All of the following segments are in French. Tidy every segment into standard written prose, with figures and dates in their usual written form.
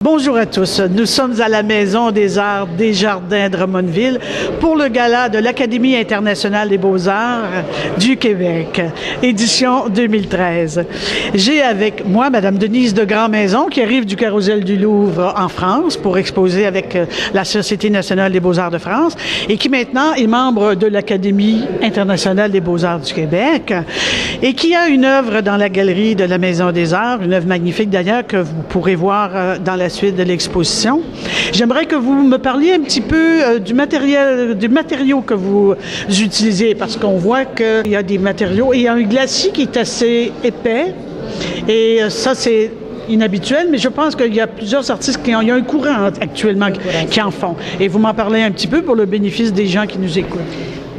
Bonjour à tous. Nous sommes à la Maison des Arts des Jardins Drummondville pour le gala de l'Académie internationale des beaux-arts du Québec, édition 2013. J'ai avec moi Madame Denise de Grandmaison qui arrive du Carrousel du Louvre en France pour exposer avec la Société nationale des beaux-arts de France et qui maintenant est membre de l'Académie internationale des beaux-arts du Québec et qui a une œuvre dans la galerie de la Maison des Arts, une œuvre magnifique d'ailleurs que vous pourrez voir dans la suite de l'exposition. J'aimerais que vous me parliez un petit peu du matériau que vous utilisez, parce qu'on voit qu'il y a des matériaux et il y a un glacis qui est assez épais et ça c'est inhabituel, mais je pense qu'il y a plusieurs artistes il y a un courant actuellement qui en font. Et vous m'en parlez un petit peu pour le bénéfice des gens qui nous écoutent.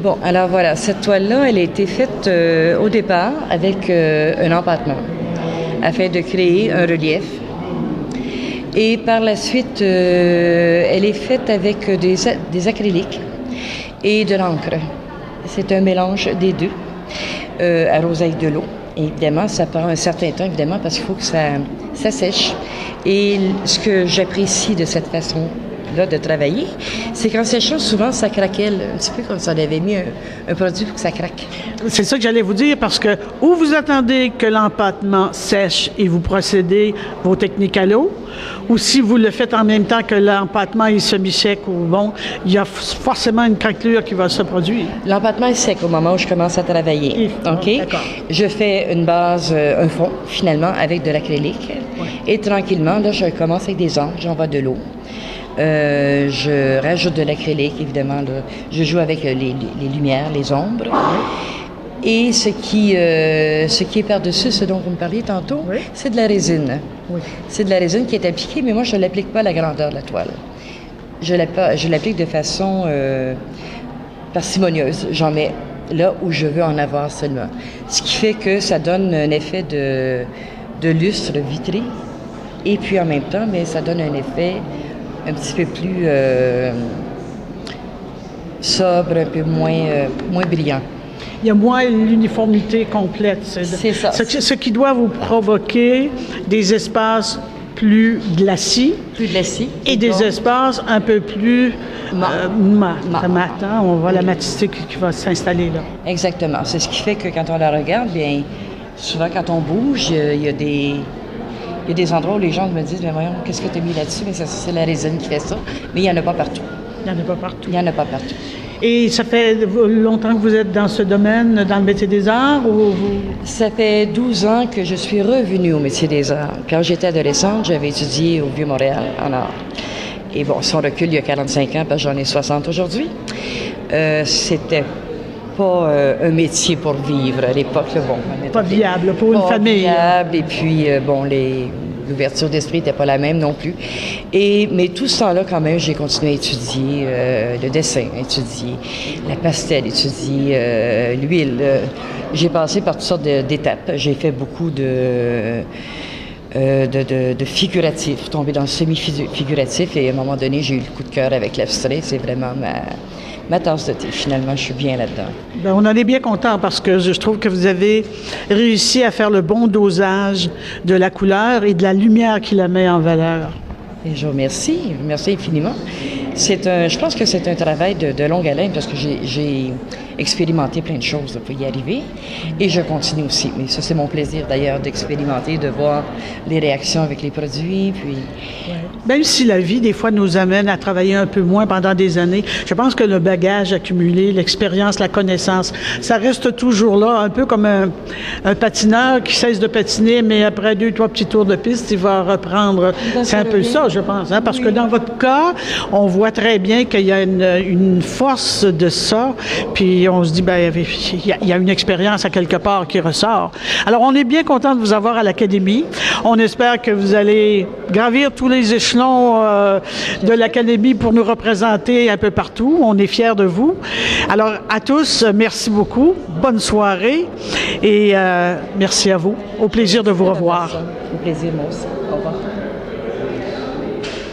Bon, alors voilà, cette toile-là, elle a été faite au départ avec un empattement afin de créer un relief. Et par la suite, elle est faite avec des acryliques et de l'encre. C'est un mélange des deux, arrosé avec de l'eau. Et évidemment, ça prend un certain temps, évidemment, parce qu'il faut que ça sèche. Et ce que j'apprécie de cette façon-là de travailler, c'est qu'en séchant, souvent, ça craquelle, un petit peu comme si on avait mis un produit pour que ça craque. C'est ça que j'allais vous dire, parce que ou vous attendez que l'empattement sèche et vous procédez vos techniques à l'eau, ou si vous le faites en même temps que l'empattement est semi-sec ou bon, il y a forcément une craquelure qui va se produire. L'empattement est sec au moment où je commence à travailler. OK? Je fais une base, un fond, finalement, avec de l'acrylique. Ouais. Et tranquillement, là, je commence avec des encres, j'envoie de l'eau. Je rajoute de l'acrylique, évidemment. Là. Je joue avec les lumières, les ombres. Et ce qui est par-dessus, ce dont vous me parliez tantôt, c'est de la résine. Oui. C'est de la résine qui est appliquée, mais moi, je ne l'applique pas à la grandeur de la toile. Je l'applique de façon parcimonieuse. J'en mets là où je veux en avoir seulement. Ce qui fait que ça donne un effet de lustre vitré. Et puis, en même temps, mais ça donne un effet un petit peu plus sobre, un peu moins brillant. Il y a moins l'uniformité complète. C'est ça. Ce qui doit vous provoquer des espaces plus glacis. Et des espaces un peu plus mat. On voit la maticité qui va s'installer là. Exactement. C'est ce qui fait que quand on la regarde, bien, souvent quand on bouge, il y a des endroits où les gens me disent, mais voyons, qu'est-ce que tu as mis là-dessus? Mais ça, c'est la résine qui fait ça. Mais il n'y en a pas partout. Il n'y en a pas partout. Il n'y en a pas partout. Et ça fait longtemps que vous êtes dans ce domaine, dans le métier des arts? Ça fait 12 ans que je suis revenue au métier des arts. Quand j'étais adolescente, j'avais étudié au Vieux-Montréal en art. Et bon, si on recule, il y a 45 ans, parce que j'en ai 60 aujourd'hui, c'était pas un métier pour vivre à l'époque. Bon, pas viable pour une famille. Pas viable, et puis, bon, l'ouverture d'esprit n'était pas la même non plus. Mais tout ce temps-là, quand même, j'ai continué à étudier le dessin, étudier la pastel, étudier l'huile. J'ai passé par toutes sortes d'étapes. J'ai fait beaucoup de figuratif, tombé dans le semi-figuratif, et à un moment donné, j'ai eu le coup de cœur avec l'abstrait. C'est vraiment ma tasse de thé. Finalement, je suis bien là-dedans. Bien, on en est bien content parce que je trouve que vous avez réussi à faire le bon dosage de la couleur et de la lumière qui la met en valeur. Et je vous remercie infiniment. Je pense que c'est un travail de longue haleine parce que j'ai expérimenté plein de choses pour y arriver et je continue aussi. Mais ça, c'est mon plaisir d'ailleurs d'expérimenter, de voir les réactions avec les produits. Puis... Même si la vie, des fois, nous amène à travailler un peu moins pendant des années, je pense que le bagage accumulé, l'expérience, la connaissance, ça reste toujours là, un peu comme un patineur qui cesse de patiner, mais après 2-3 petits tours de piste, il va reprendre. C'est un peu ça, je pense, hein, parce que dans votre cas, on voit très bien qu'il y a une force de ça, puis on se dit, ben, il y a une expérience à quelque part qui ressort. Alors, on est bien content de vous avoir à l'Académie. On espère que vous allez gravir tous les échelons de l'Académie pour nous représenter un peu partout. On est fiers de vous. Alors, à tous, merci beaucoup. Bonne soirée et merci à vous. Au plaisir de vous revoir. Au plaisir, moi aussi. Au revoir.